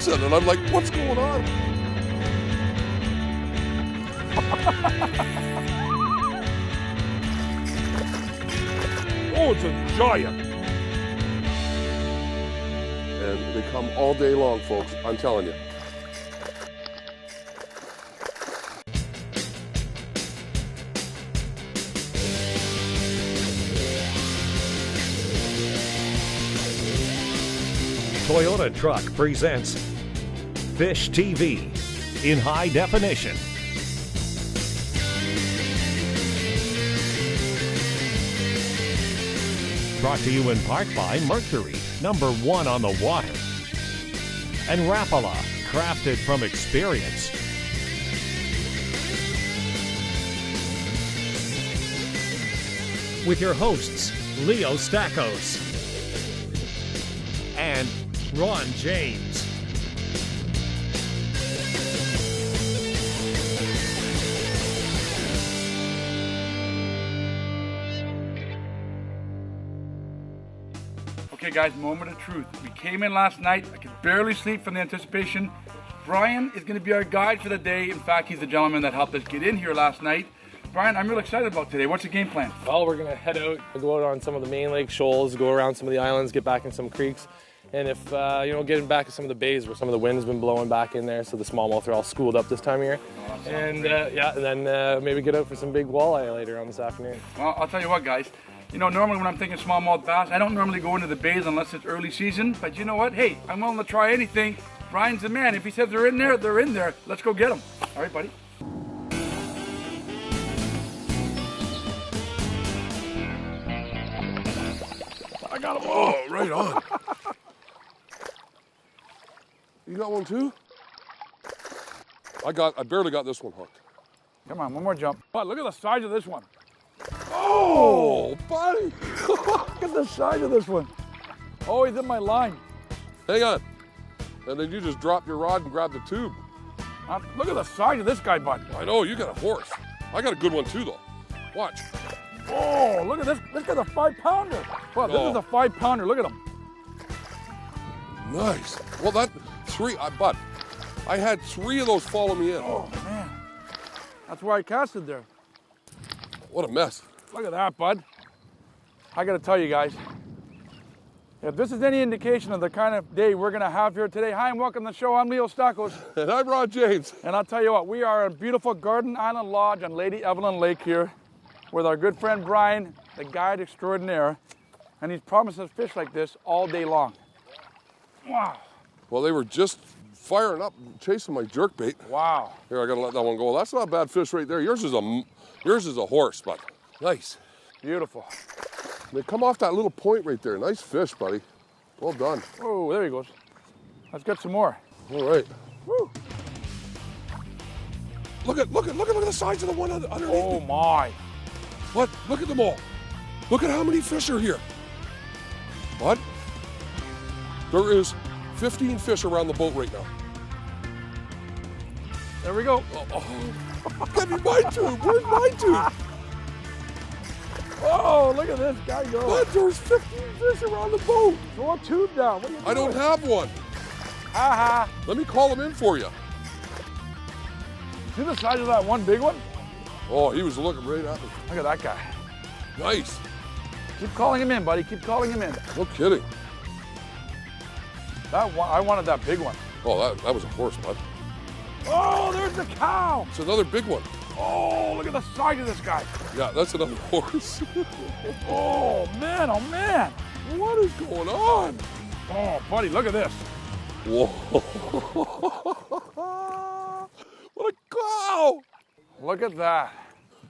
missing. And I'm like, what's going on? Oh, it's a giant. And they come all day long, folks. I'm telling you. Toyota Truck presents Fish TV in high definition. Brought to you in part by Mercury, #1 on the water, and Rapala, crafted from experience. With your hosts, Leo Stackos and Ron James. Okay guys, moment of truth. We came in last night, I could barely sleep from the anticipation. Brian is going to be our guide for the day. In fact, he's the gentleman that helped us get in here last night. Brian, I'm real excited about today. What's the game plan? Well, we're going to head out and go out on some of the main lake shoals, go around some of the islands, get back in some creeks. And if, getting back to some of the bays where some of the wind's been blowing back in there, so the smallmouth are all schooled up this time of year. Oh, and then maybe get out for some big walleye later on this afternoon. Well, I'll tell you what, guys. You know, normally when I'm thinking smallmouth bass, I don't normally go into the bays unless it's early season. But you know what? Hey, I'm willing to try anything. Brian's the man. If he says they're in there, they're in there. Let's go get them. All right, buddy. I got them all. Oh, right on. You got one too? I barely got this one hooked. Come on, one more jump. But look at the size of this one. Oh, buddy. Look at the size of this one. Oh, he's in my line. Hang on. And then you just drop your rod and grab the tube. Look at the size of this guy, bud. I know, you got a horse. I got a good one too, though. Watch. Oh, look at this. This guy's a 5-pounder. Well, this is a 5-pounder. Look at him. Nice. Well, bud, I had 3 of those follow me in. Oh, man. That's where I casted there. What a mess. Look at that, bud. I got to tell you guys, if this is any indication of the kind of day we're going to have here today, hi and welcome to the show. I'm Leo Stackos. And I'm Ron James. And I'll tell you what, we are at beautiful Garden Island Lodge on Lady Evelyn Lake here with our good friend Brian, the guide extraordinaire. And he's promised us fish like this all day long. Wow. Well, they were just firing up, chasing my jerkbait. Wow. Here, I gotta let that one go. That's not a bad fish right there. Yours is a horse, but nice. Beautiful. They come off that little point right there. Nice fish, buddy. Well done. Oh, there he goes. Let's get some more. All right. Woo. Look at the size of the one underneath. Oh my. What? Look at them all. Look at how many fish are here. What? There is 15 fish around the boat right now. There we go. Give me my tube. Where's my tube? Oh, look at this guy go. What? There's 15 fish around the boat. Throw a tube down. What are you doing? I don't have one. Ha ha. Let me call him in for you. See the size of that one big one? Oh, he was looking right at me. Look at that guy. Nice. Keep calling him in, buddy. Keep calling him in. No kidding. That one, I wanted that big one. Oh, that was a horse, bud. Oh, there's the cow. It's another big one. Oh, look at the size of this guy. Yeah, that's another horse. Oh, man, oh, man. What is going on? Oh, buddy, look at this. Whoa. What a cow. Look at that.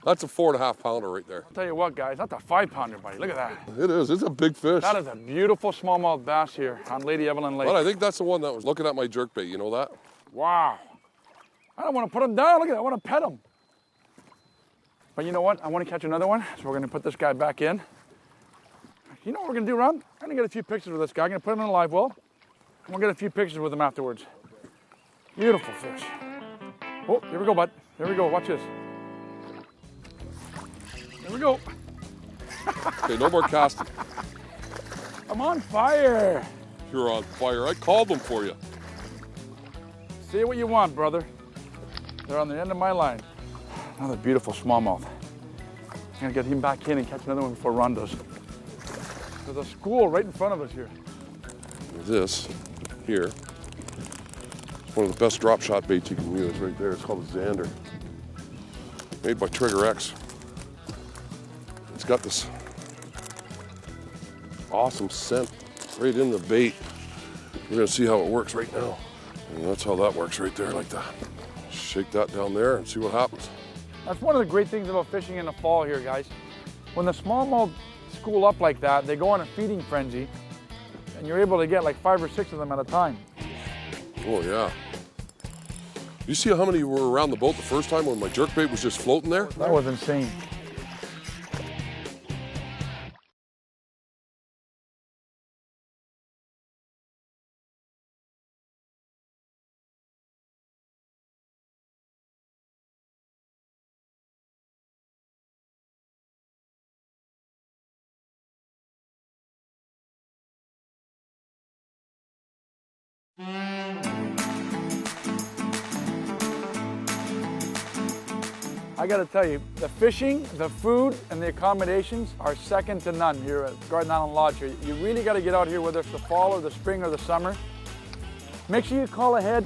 That's a 4.5 pounder right there. I'll tell you what, guys, that's a 5-pounder, buddy. Look at that. It is. It's a big fish. That is a beautiful smallmouth bass here on Lady Evelyn Lake. But I think that's the one that was looking at my jerkbait. You know that? Wow. I don't want to put him down. Look at that. I want to pet him. But you know what? I want to catch another one, so we're going to put this guy back in. You know what we're going to do, Ron? I'm going to get a few pictures with this guy. I'm going to put him in a live well, and we'll get a few pictures with him afterwards. Beautiful fish. Oh, here we go, bud. There we go. Watch this. There we go. Okay, no more casting. I'm on fire. You're on fire. I called them for you. Say what you want, brother. They're on the end of my line. Another beautiful smallmouth. I'm gonna get him back in and catch another one before Ron does. There's a school right in front of us here. This here is one of the best drop shot baits you can use right there. It's called a Xander. Made by Trigger X. It's got this awesome scent right in the bait. We're gonna see how it works right now. And that's how that works right there, like that. Shake that down there and see what happens. That's one of the great things about fishing in the fall here, guys. When the smallmouth school up like that, they go on a feeding frenzy, and you're able to get like 5 or 6 of them at a time. Oh yeah. You see how many were around the boat the first time when my jerkbait was just floating there? That was insane. I gotta tell you, the fishing, the food, and the accommodations are second to none here at Garden Island Lodge here. You really gotta get out here, whether it's the fall or the spring or the summer. Make sure you call ahead,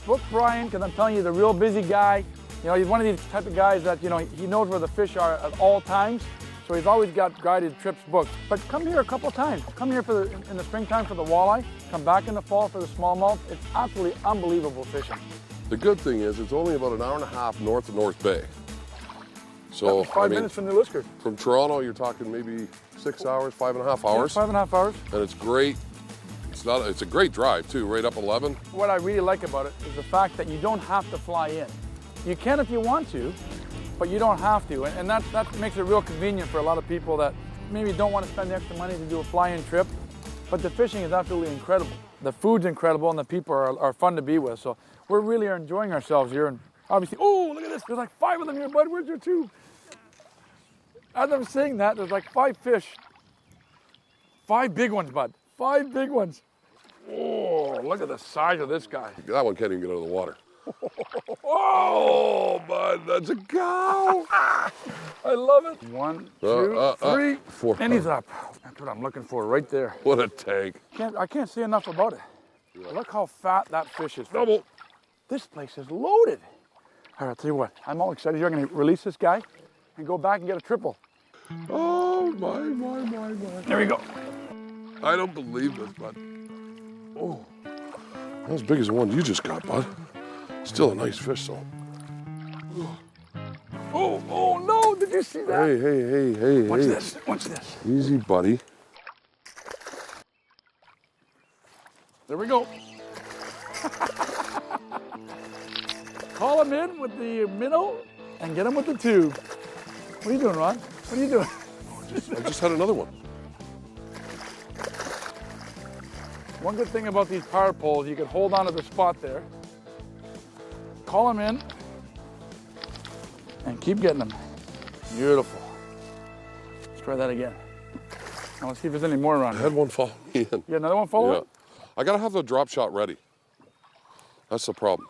book Brian, because I'm telling you, the real busy guy. You know, he's one of these type of guys that, you know, he knows where the fish are at all times, so he's always got guided trips booked. But come here a couple times. Come here for in the springtime for the walleye, come back in the fall for the smallmouth. It's absolutely unbelievable fishing. The good thing is it's only about an hour and a half north of North Bay. So, 5 minutes from the Lisker. From Toronto, you're talking maybe 6 hours, 5.5 hours. Yeah, 5.5 hours. And it's great. It's a great drive too, right up 11. What I really like about it is the fact that you don't have to fly in. You can if you want to, but you don't have to. And that makes it real convenient for a lot of people that maybe don't want to spend the extra money to do a fly-in trip. But the fishing is absolutely incredible. The food's incredible and the people are fun to be with. So we're really enjoying ourselves here. And obviously, oh, look at this. There's like 5 of them here, bud. Where's your 2? As I'm saying that, there's like 5 fish. 5 big ones, bud. 5 big ones. Oh, look at the size of this guy. That one can't even get out of the water. Oh, bud, that's a cow. I love it. 1, 2, 3, 4. And he's up. That's what I'm looking for right there. What a tank. I can't say enough about it. Yeah. Look how fat that fish is. Double. This place is loaded. All right, I'll tell you what. I'm all excited. You're going to release this guy and go back and get a triple. Oh, my. There we go. I don't believe this, bud. Oh, not as big as the one you just got, bud. Still a nice fish, though. Oh, no, did you see that? Hey. Watch this. Easy, buddy. There we go. Call him in with the minnow and get him with the tube. What are you doing, Ron? What are you doing? I just had another one. One good thing about these power poles, you can hold on to the spot there, call them in, and keep getting them. Beautiful. Let's try that again. Now let's see if there's any more around I here. had one follow me in. You got another one follow? Yeah. I gotta have the drop shot ready. That's the problem.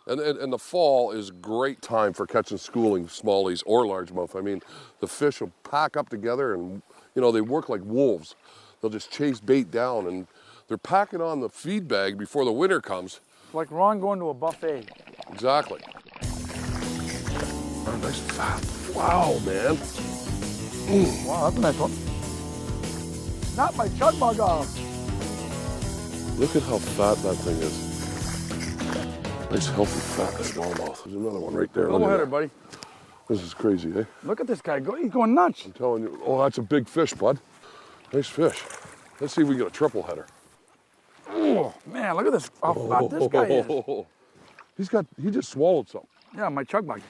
And the fall is a great time for catching schooling smallies or largemouth. I mean, the fish will pack up together and, you know, they work like wolves. They'll just chase bait down and they're packing on the feed bag before the winter comes. It's like Ron going to a buffet. Exactly. Oh, nice fat. Wow, man. Wow, that's a nice one. Not my chug bug off. Look at how fat that thing is. Nice healthy fat smallmouth. There's another one right there. Go ahead, buddy. This is crazy, eh? Look at this guy. He's going nuts. I'm telling you. Oh, that's a big fish, bud. Nice fish. Let's see if we get a triple header. Oh, man, look at this. How fat this guy is. He just swallowed something. Yeah, my chug bug.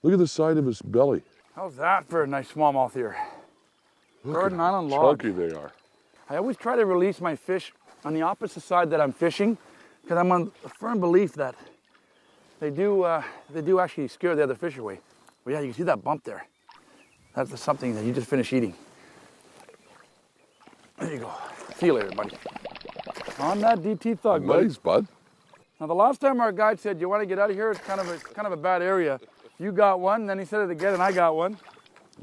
Look at the side of his belly. How's that for a nice smallmouth here? Garden Island Lodge. Chunky they are. I always try to release my fish on the opposite side that I'm fishing, because I'm on a firm belief that they do actually scare the other fish away. But yeah, you can see that bump there. That's something that you just finished eating. There you go. See you later, buddy. On that DT thug, buddy. Nice, bud. Now, the last time our guide said, you want to get out of here, it's kind of a bad area. You got one, then he said it again, and I got one.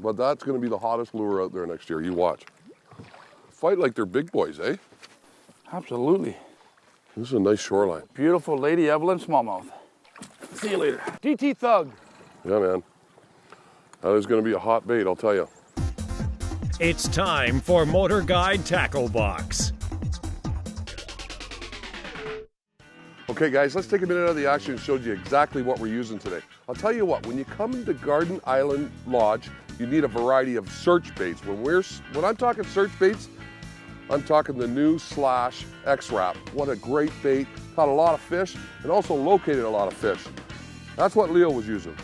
But that's going to be the hottest lure out there next year. You watch. Fight like they're big boys, eh? Absolutely. This is a nice shoreline. Beautiful Lady Evelyn smallmouth. See you later. DT thug. Yeah, man. That is going to be a hot bait, I'll tell you. It's time for Motor Guide Tackle Box. Okay, guys, let's take a minute out of the action and show you exactly what we're using today. I'll tell you what, when you come into Garden Island Lodge, you need a variety of search baits. When I'm talking search baits, I'm talking the new Slash X-Wrap. What a great bait. Caught a lot of fish and also located a lot of fish. That's what Leo was using.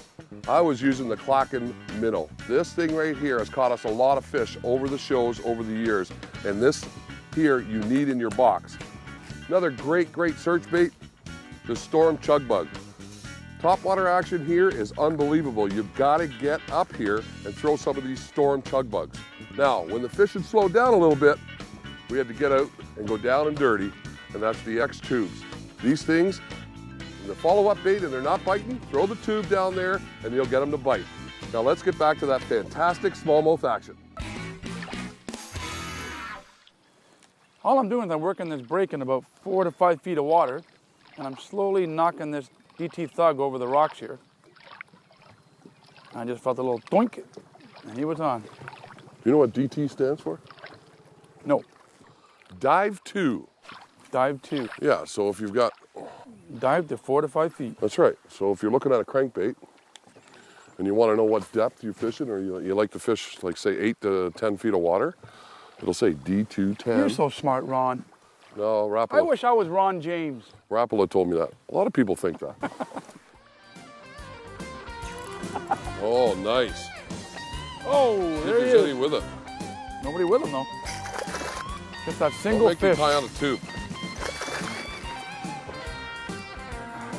I was using the Klaken minnow. This thing right here has caught us a lot of fish over the shows, over the years. And this here you need in your box. Another great search bait, the Storm Chug Bug. Topwater action here is unbelievable. You've got to get up here and throw some of these Storm Chug Bugs. Now, when the fish had slowed down a little bit, we had to get out and go down and dirty, and that's the X tubes. These things, the follow-up bait and they're not biting, throw the tube down there and you'll get them to bite. Now let's get back to that fantastic smallmouth action. All I'm doing is I'm working this break in about 4 to 5 feet of water, and I'm slowly knocking this DT thug over the rocks here. I just felt a little doink, and he was on. Do you know what DT stands for? No. Dive to. Dive to. Yeah, so if you've got... Dive to 4 to 5 feet. That's right. So if you're looking at a crankbait and you want to know what depth you're fishing, or you like to fish, like say 8 to 10 feet of water, it'll say D210. You're so smart, Ron. No, I Rapala. wish I was Ron James. Rapala told me that. A lot of people think that. Oh, nice. Oh, See if there he there's is. any with it. Nobody with him, though. Just that Don't single make me fish. tie on a tube.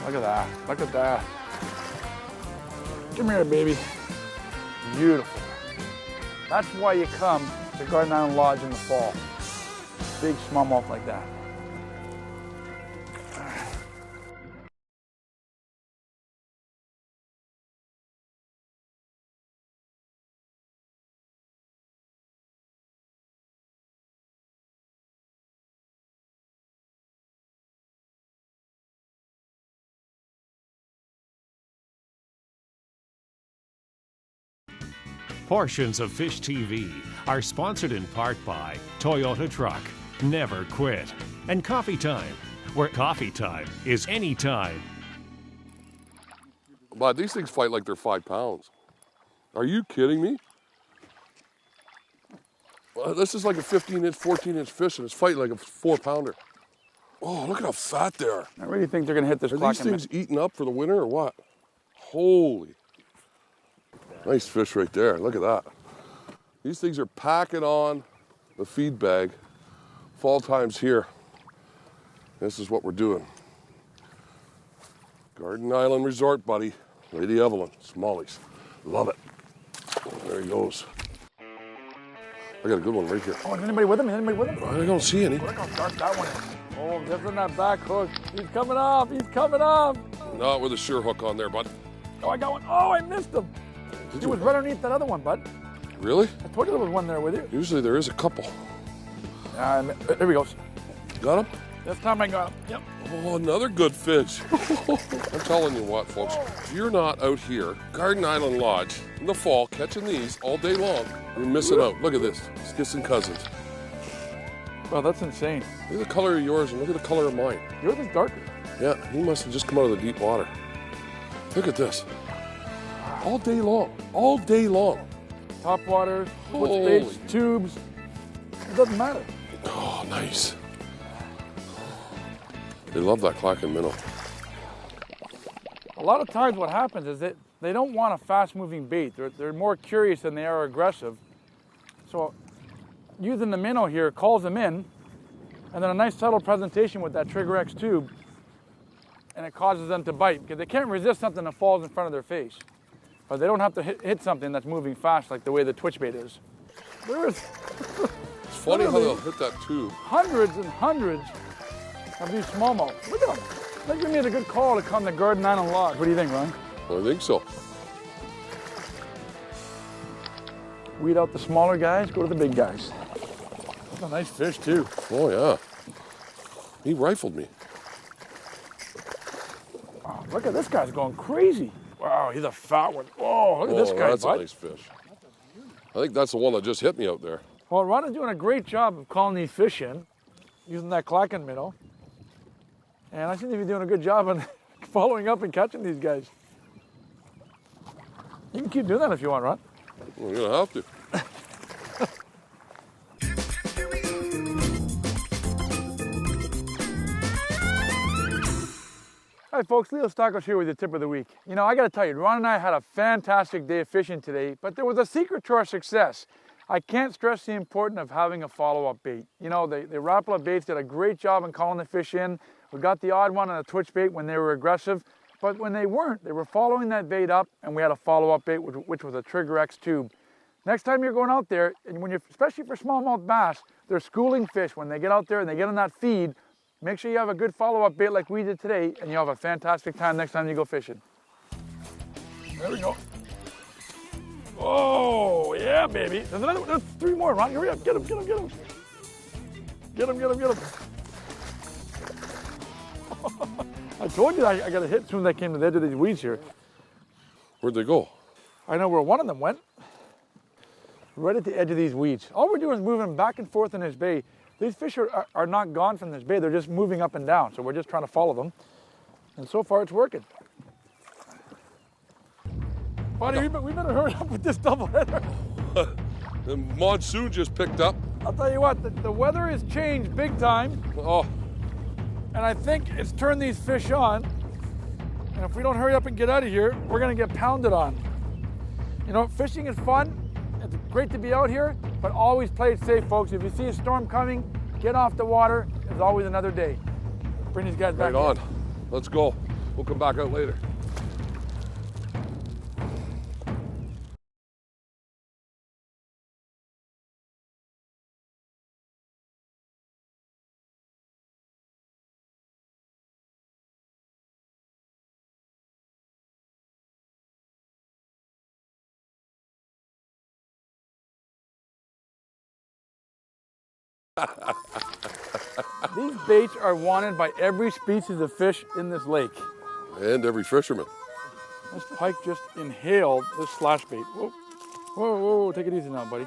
Look at that. Look at that. Come here, baby. Beautiful. That's why you come to Garden Island Lodge in the fall. Big smallmouth like that. Portions of Fish TV are sponsored in part by Toyota Truck, Never Quit, and Coffee Time, where coffee time is anytime. But these things fight like they're 5 pounds. Are you kidding me? Well, this is like a 15-inch, 14-inch fish, and it's fighting like a 4-pounder. Oh, look at how fat they are. I really think they're going to hit this Are clock these things eaten up for the winter or what? Holy. Nice fish right there. Look at that. These things are packing on the feed bag. Fall time's here. This is what we're doing. Garden Island Resort, buddy. Lady Evelyn, Smallies. Love it. There he goes. I got a good one right here. Oh, is anybody with him? Is anybody with him? I don't see any. Look how dark that one is. Oh, just on that back hook. He's coming off. He's coming off. Not with a sure hook on there, bud. Oh, I got one. Oh, I missed him. He was right underneath that other one, bud. Really? I told you there was one there with you. Usually there is a couple. There he goes. Got him? This time I got him. Yep. Oh, another good fish. I'm telling you what, folks, if you're not out here, Garden Island Lodge, in the fall, catching these all day long, you're missing out. Look at this. It's kissing cousins. Wow, that's insane. Look at the color of yours and look at the color of mine. Yours is darker. Yeah, he must have just come out of the deep water. Look at this. All day long. All day long. Top water, Holy. baits, tubes. It doesn't matter. Oh, nice. They love that Klaken minnow. A lot of times what happens is that they don't want a fast-moving bait. They're more curious than they are aggressive. So using the minnow here calls them in, and then a nice subtle presentation with that Trigger X tube, and it causes them to bite because they can't resist something that falls in front of their face. But they don't have to hit something that's moving fast like the way the twitch bait is. There's It's funny how they'll hit that tube. hundreds and hundreds of these smallmouth. Look at them. I think we made a good call to come to Garden Island Lodge. What do you think, Ron? I think so. Weed out the smaller guys, go to the big guys. That's a nice fish, too. Oh, yeah. He rifled me. Oh, look at this guy's going crazy. Wow, he's a fat one. Oh, look at this guy, that's bud. a nice fish. I think that's the one that just hit me out there. Well, Ron is doing a great job of calling these fish in, using that clacking minnow. And I seem to be doing a good job on following up and catching these guys. You can keep doing that if you want, Ron. We're gonna have to. Hi folks, Leo Stockos here with your tip of the week. You know, I gotta tell you, Ron and I had a fantastic day of fishing today, but there was a secret to our success. I can't stress the importance of having a follow-up bait. You know, the Rapala baits did a great job in calling the fish in. We got the odd one on a twitch bait when they were aggressive, but when they weren't, they were following that bait up, and we had a follow-up bait, which was a Trigger X tube. Next time you're going out there, and when you're, especially for smallmouth bass, they're schooling fish. When they get out there and they get on that feed, make sure you have a good follow-up bait like we did today, and you'll have a fantastic time next time you go fishing. There we go. Oh, yeah, baby. There's another one. There's 3 more, Ron. Hurry up. Get him, get him, get him. Get him, get him, get him. I told you I got a hit as soon as I came to the edge of these weeds here. Where'd they go? I know where one of them went. Right at the edge of these weeds. All we're doing is moving back and forth in this bay. These fish are not gone from this bay. They're just moving up and down. So we're just trying to follow them. And so far it's working. Buddy, we better hurry up with this doubleheader. The monsoon just picked up. I'll tell you what, the weather has changed big time. Oh, And I think it's turned these fish on. And if we don't hurry up and get out of here, we're gonna get pounded on. You know, fishing is fun. It's great to be out here, but always play it safe, folks. If you see a storm coming, get off the water. There's always another day. Bring these guys back right on. in. Let's go. We'll come back out later. These baits are wanted by every species of fish in this lake. And every fisherman. This pike just inhaled this slash bait. Whoa, whoa, whoa, take it easy now, buddy.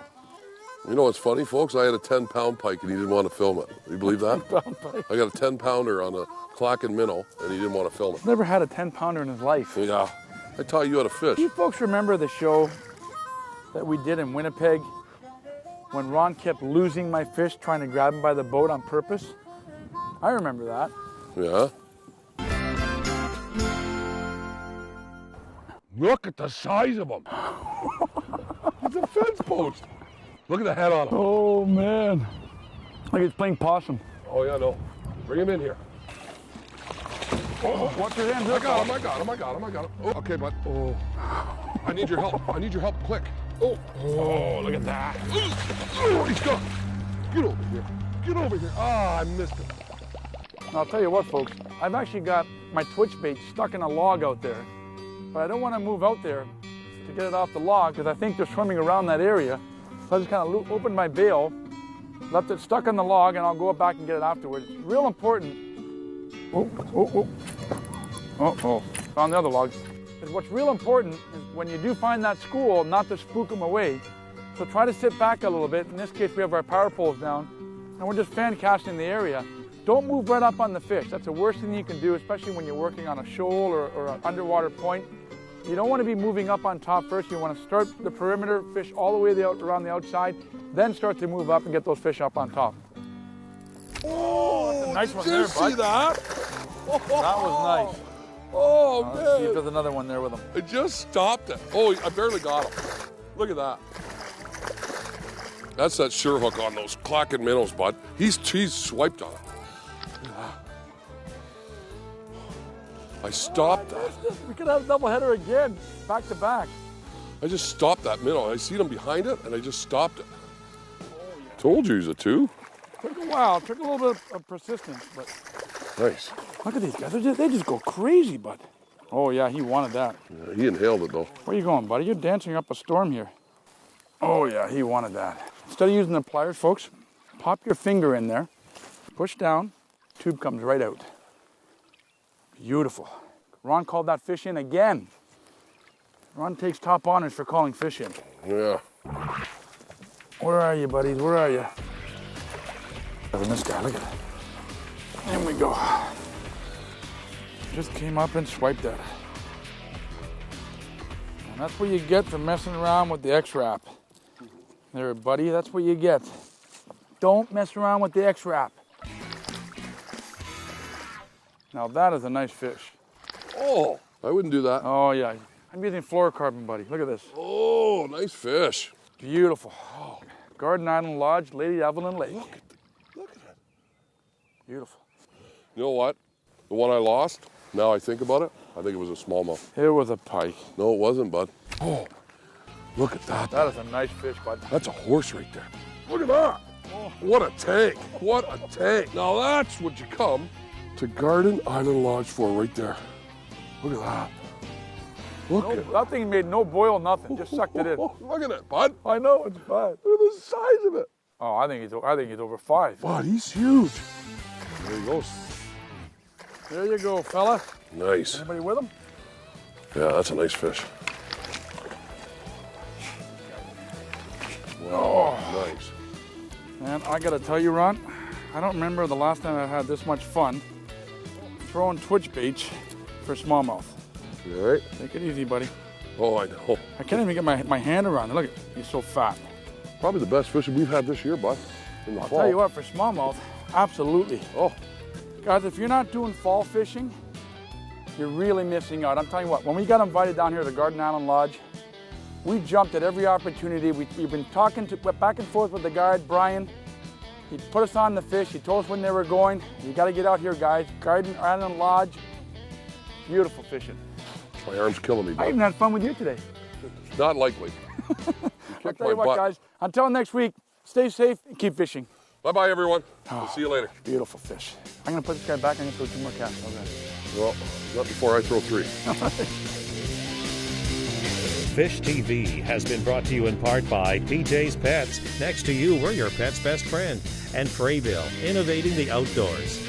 You know what's funny, folks? I had a 10-pound pike and he didn't want to film it. You believe that? I got a 10-pounder on a clacking minnow and he didn't want to film it. Never had a 10-pounder in his life. Yeah, I taught you how to fish. Do you folks remember the show that we did in Winnipeg when Ron kept losing my fish trying to grab him by the boat on purpose? I remember that. Yeah. Look at the size of him. It's a fence post. Look at the head on him. Oh, man. Like he's playing possum. Oh, yeah, no. Bring him in here. Oh, watch your hands. I got him, I got him, I got him, I got him. Oh, okay, bud. Oh. I need your help. I need your help quick. Oh, oh, look at that. Oh, he's gone. Get over here. Get over here. Ah, I missed him. I'll tell you what, folks. I've actually got my twitch bait stuck in a log out there. But I don't want to move out there to get it off the log because I think they're swimming around that area. So I just kind of opened my bail, left it stuck on the log, and I'll go back and get it afterwards. It's real important. Oh, oh, oh. Oh, oh. On the other log. What's real important is when you do find that school, not to spook them away. So try to sit back a little bit. In this case, we have our power poles down, and we're just fan casting the area. Don't move right up on the fish. That's the worst thing you can do, especially when you're working on a shoal or an underwater point. You don't want to be moving up on top first. You want to start the perimeter, fish all the way around the outside, then start to move up and get those fish up on top. Oh, that's a nice one there, bud. Did you see that? That was nice. Oh, Let's see if man. there's another one there with him. I just stopped it. Oh, I barely got him. Look at that. That's that sure hook on those clacking minnows, bud. He's swiped on it. I stopped that. We could have a doubleheader again, back to back. I just stopped that minnow. I seen him behind it, and I just stopped it. Told you he's a 2. Took a while, took a little bit of persistence, but Nice. Look at these guys. They just go crazy, bud. Oh, yeah, he wanted that. Yeah, he inhaled it, though. Where you going, buddy? You're dancing up a storm here. Oh, yeah, he wanted that. Instead of using the pliers, folks, pop your finger in there, push down, tube comes right out. Beautiful. Ron called that fish in again. Ron takes top honors for calling fish in. Yeah. Where are you, buddies? Where are you? Look at this guy. Look at it. There we go. Just came up and swiped at it. And that's what you get for messing around with the X-Wrap. There, buddy, that's what you get. Don't mess around with the X-Wrap. Now that is a nice fish. Oh, I wouldn't do that. Oh, yeah. I'm using fluorocarbon, buddy. Look at this. Oh, nice fish. Beautiful. Oh, Garden Island Lodge, Lady Evelyn Lake. Look at it. Beautiful. You know what? The one I lost, now I think about it, I think it was a smallmouth. It was a pike. No, it wasn't, bud. Oh, look at that. That is a nice fish, bud. That's a horse right there. Look at that. Oh, what a tank. What a tank. Now that's what you come to Garden Island Lodge for right there. Look at that. Look at That thing made no boil, nothing. Just sucked it in. Look at it, bud. I know, it's bad. Look at the size of it. Oh, I think he's over 5. Bud, he's huge. There he goes. There you go, fella. Nice. Anybody with him? Yeah, that's a nice fish. Wow, nice. Man, I gotta tell you, Ron, I don't remember the last time I had this much fun throwing twitch baits for smallmouth. You all right? Take it easy, buddy. Oh, I know. I can't even get my hand around it. Look, he's so fat. Probably the best fishing we've had this year, bud. In the I'll fall. tell you what, for smallmouth, absolutely. Oh, Guys, if you're not doing fall fishing, you're really missing out. I'm telling you what, when we got invited down here to the Garden Island Lodge, we jumped at every opportunity. We've been talking back and forth with the guide, Brian. He put us on the fish. He told us when they were going. You got to get out here, guys. Garden Island Lodge, beautiful fishing. my arm's killing me, I bud. even had fun with you today. Not likely. You I'll kicked tell my you what, butt. guys. Until next week, stay safe and keep fishing. Bye-bye, everyone. We'll see you later. Beautiful fish. I'm going to put this guy back. I'm going to throw 2 more casts. How's that? Well, not before I throw 3. Fish TV has been brought to you in part by PJ's Pets. Next to you, we're your pet's best friend. And Frayville, innovating the outdoors.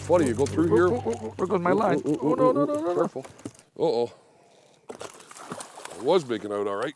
Funny, you go through here. Where goes my line? Oh, no, no, no, no, no. Careful. Uh-oh. I was making out all right.